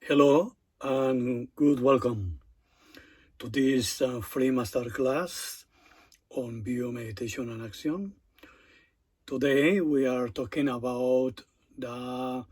Hello and good welcome to this free masterclass on biomeditation and action. Today we are talking about the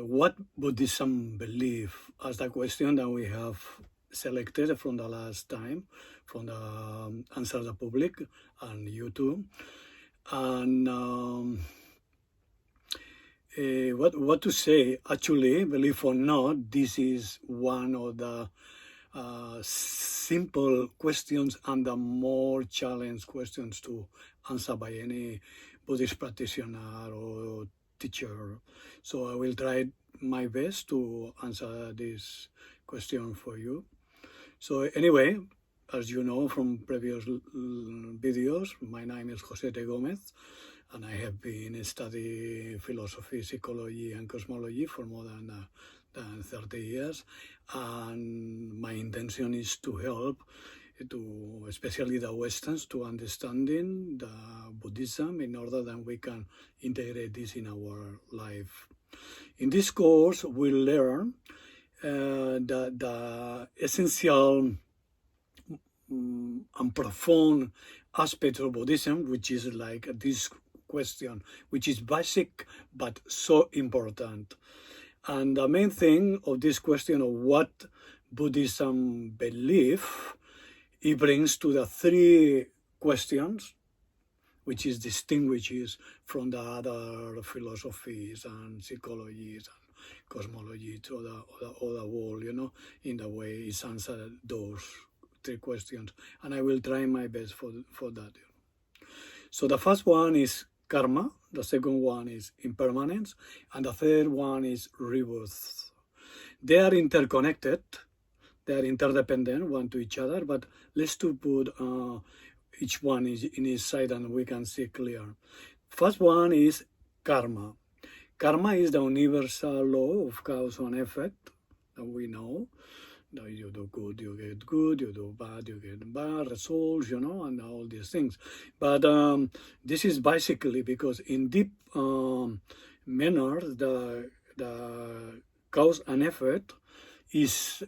what Buddhism believe as the question that we have selected from the last time from the Answer the Public and YouTube. And what to say? Actually, believe or not, this is one of the simple questions and the more challenged questions to answer by any Buddhist practitioner or teacher. So I will try my best to answer this question for you. So anyway, as you know from previous videos, my name is José T. Gómez, and I have been studying philosophy, psychology, and cosmology for more than 30 years. And my intention is to help, especially the Westerns, to understanding the Buddhism in order that we can integrate this in our life. In this course, we'll learn the essential and profound aspect of Buddhism, which is like this question, which is basic but so important. And the main thing of this question of what Buddhism believe, it brings to the three questions, which is distinguishes from the other philosophies and psychologies and cosmology to the other world, in the way it's answered those three questions. And I will try my best for that. So the first one is karma, the second one is impermanence, and the third one is rebirth. They are interconnected, they are interdependent one to each other, but let's to put each one is in its side and we can see clear. First one is karma. Karma is the universal law of cause and effect that we know. You do good, you get good, you do bad, you get bad results, and all these things. But this is basically because in deep manner, the cause and effect is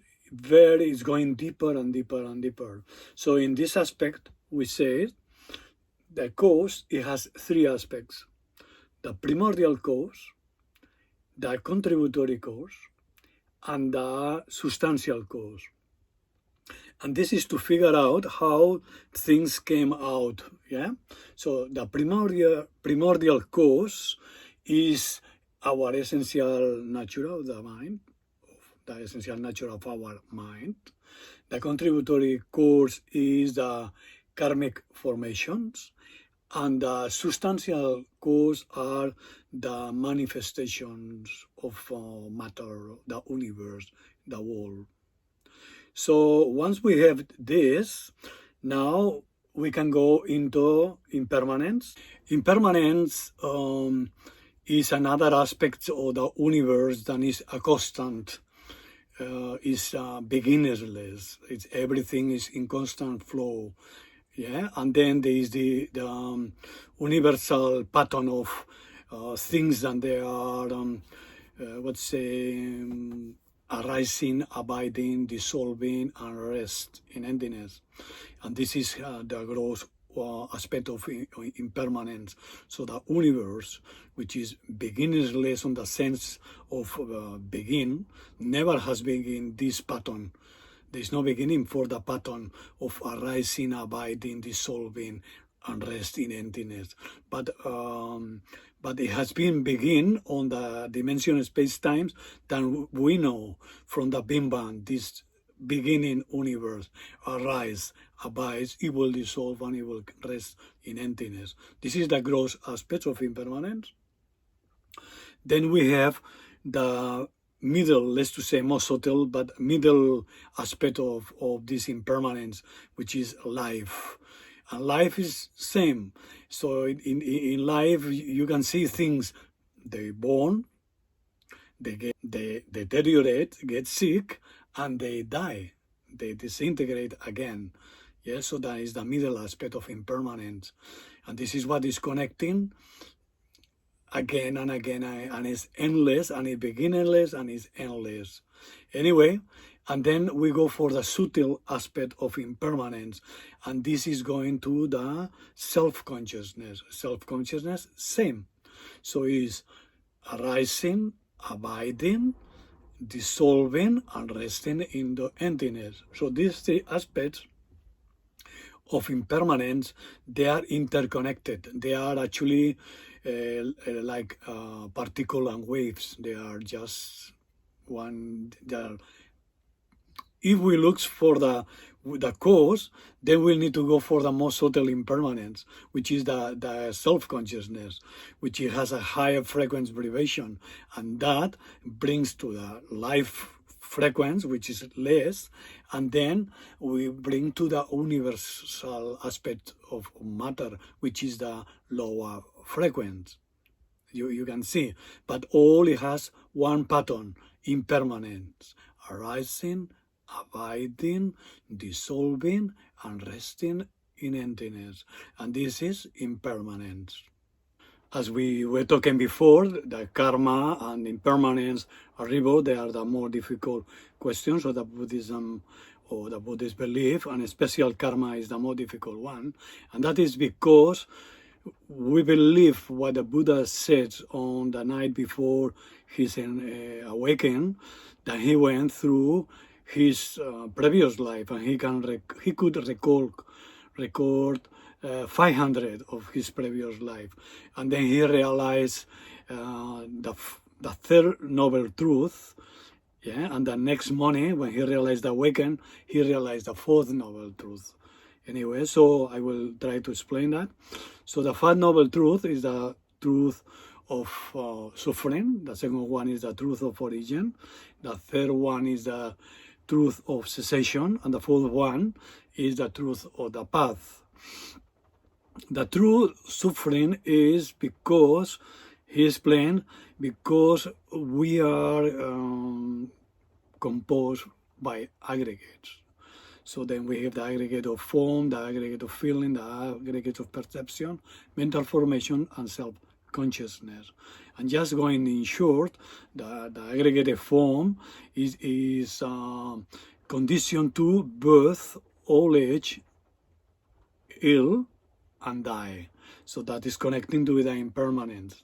going deeper and deeper and deeper. So in this aspect, we say the cause, it has three aspects: the primordial cause, the contributory cause, and the substantial cause. And this is to figure out how things came out, yeah? So the primordial cause is our essential nature of the mind, the essential nature of our mind. The contributory cause is the karmic formations, and the substantial cause are the manifestations of matter, the universe, the world. So once we have this, now we can go into impermanence. Impermanence is another aspect of the universe that is a constant, is beginnerless. Everything is in constant flow. Yeah, and then there is the universal pattern of things that they are, arising, abiding, dissolving, and rest in emptiness. And this is the gross aspect of impermanence. So the universe, which is beginnerless in the sense of begin, never has been this pattern. There is no beginning for the pattern of arising, abiding, dissolving, and rest in emptiness. But it has been begin on the dimension space-times that we know from the Big Bang, this beginning universe arise, abides, it will dissolve, and it will rest in emptiness. This is the gross aspect of impermanence. Then we have the middle, let's to say more subtle, but middle aspect of this impermanence, which is life. And life is same. So in life, you can see things, they born, they deteriorate, get sick, and they die. They disintegrate again. Yeah, so that is the middle aspect of impermanence. And this is what is connecting again and again, and it's endless, and it's beginnerless, and it's endless. Anyway, and then we go for the subtle aspect of impermanence, and this is going to the self-consciousness. Self-consciousness, same. So is arising, abiding, dissolving, and resting in the emptiness. So these three aspects of impermanence, they are interconnected. They are actually like particle and waves. They are just one. If we look for the cause, then we'll need to go for the most subtle impermanence, which is the self-consciousness, which has a higher frequency vibration, and that brings to the life frequency, which is less, and then we bring to the universal aspect of matter, which is the lower frequency. You can see, but all it has one pattern: impermanence, arising, abiding, dissolving, and resting in emptiness. And this is impermanence. As we were talking before, the karma and impermanence are real. They are the more difficult questions of the Buddhism or the Buddhist belief, and especially karma is the more difficult one. And that is because we believe what the Buddha said on the night before his awakening, that he went through his previous life, and he could record 500 of his previous life, and then he realized the third noble truth. Yeah, and the next morning when he realized the awaken, he realized the fourth noble truth. Anyway, so I will try to explain that. So the first noble truth is the truth of suffering. The second one is the truth of origin. The third one is the truth of cessation. And the fourth one is the truth of the path. The true suffering is because, he explained, because we are composed by aggregates. So then we have the aggregate of form, the aggregate of feeling, the aggregate of perception, mental formation, and self-consciousness. And just going in short, the aggregate form is conditioned to birth, old age, ill, and die. So that is connecting to the impermanence.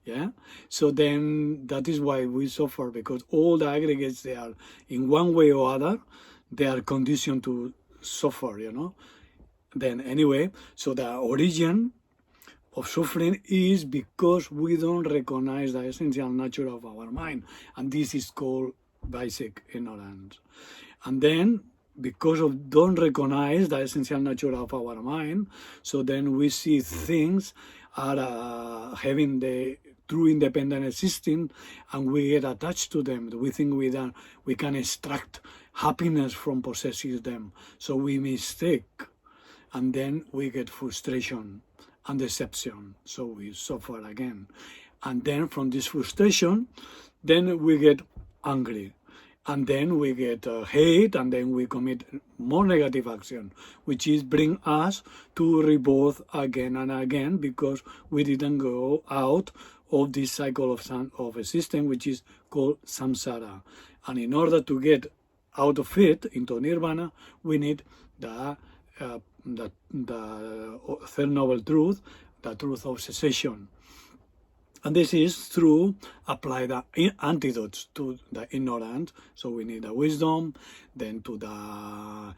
Yeah, so then that is why we suffer, because all the aggregates, they are in one way or other, they are conditioned to suffer, Then anyway, so the origin of suffering is because we don't recognize the essential nature of our mind, and this is called basic ignorance. And then because of don't recognize the essential nature of our mind, so then we see things are having the true independent existing, and we get attached to them. We think we can extract happiness from possessing them, so we mistake, and then we get frustration and deception, so we suffer again. And then from this frustration, then we get angry, and then we get hate, and then we commit more negative action, which is bring us to rebirth again and again, because we didn't go out of this cycle of existence, which is called samsara. And in order to get out of it into nirvana, we need the third noble truth, the truth of cessation. And this is through apply the antidotes to the ignorance. So we need the wisdom. Then to the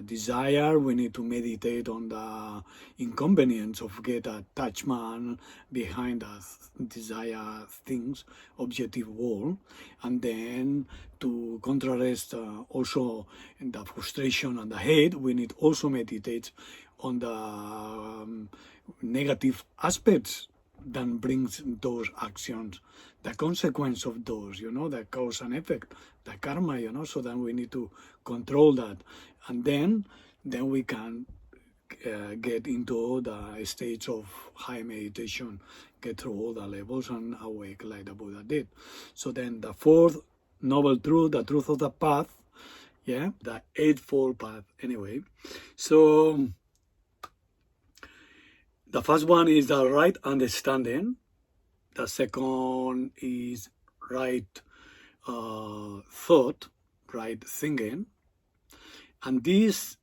desire, we need to meditate on the inconvenience of get attachment behind the desire things, objective world. And then to contrast also the frustration and the hate, we need also meditate on the negative aspects that brings those actions, the consequence of those, the cause and effect, the karma, so then we need to control that. And then we can get into the states of high meditation, get through all the levels and awake like the Buddha did. So then the fourth noble truth, the truth of the path, the eightfold path anyway. So the first one is the right understanding. The second is right thought, right thinking, and this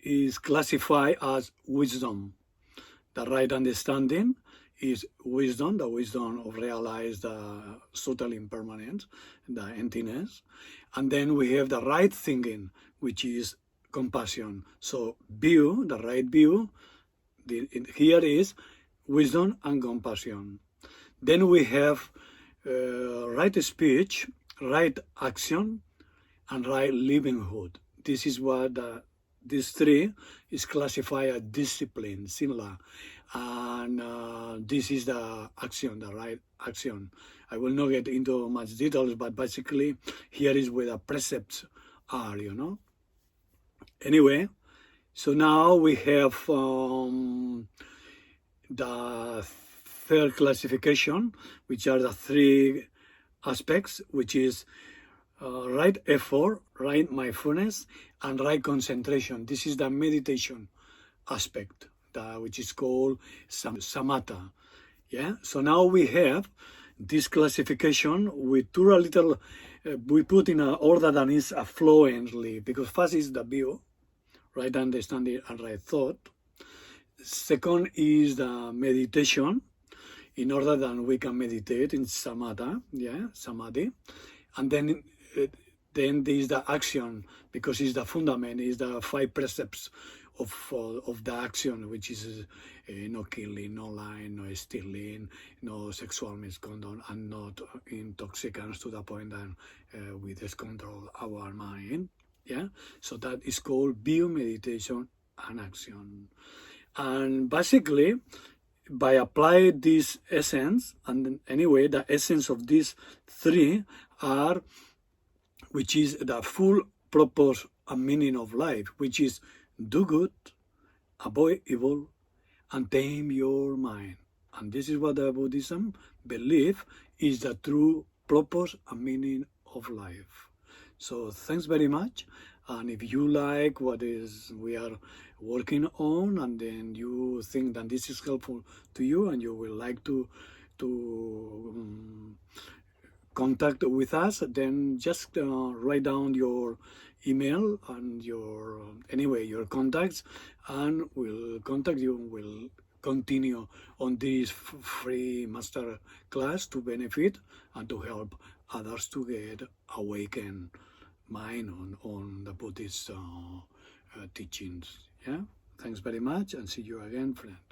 is classified as wisdom. The right understanding is wisdom, the wisdom of realize the subtle impermanence, the emptiness. And then we have the right thinking, which is compassion. So view, the right view, here is wisdom and compassion. Then we have right speech, right action, and right livelihood. This is what these three is classified as discipline, similar. And this is the action, the right action. I will not get into much details, but basically here is where the precepts are, you know. Anyway, so now we have the third classification, which are the three aspects, which is right effort, right mindfulness, and right concentration. This is the meditation aspect, which is called samatha. Yeah. So now we have this classification. We do a little. We put in an order that is fluently, because first is the view, right understanding and right thought. Second is the meditation, in order that we can meditate in samatha, samadhi, and then there is the action, because it's the fundament, is the 5 precepts of the action, which is no killing, no lying, no stealing, no sexual misconduct, and not intoxicants to the point that we discontrol our mind. Yeah, so that is called view, meditation, and action. And basically, by applying this essence, and anyway, the essence of these three are, which is the full purpose and meaning of life, which is do good, avoid evil, and tame your mind. And this is what the Buddhism believe is the true purpose and meaning of life. So thanks very much. And if you like what is we are working on, and then you think that this is helpful to you, and you will like to contact with us, then just write down your email and your contacts, and we'll contact you. We'll continue on this free master class to benefit and to help others to get awakened mind on the Buddhist teachings. Yeah. Thanks very much, and see you again, friends.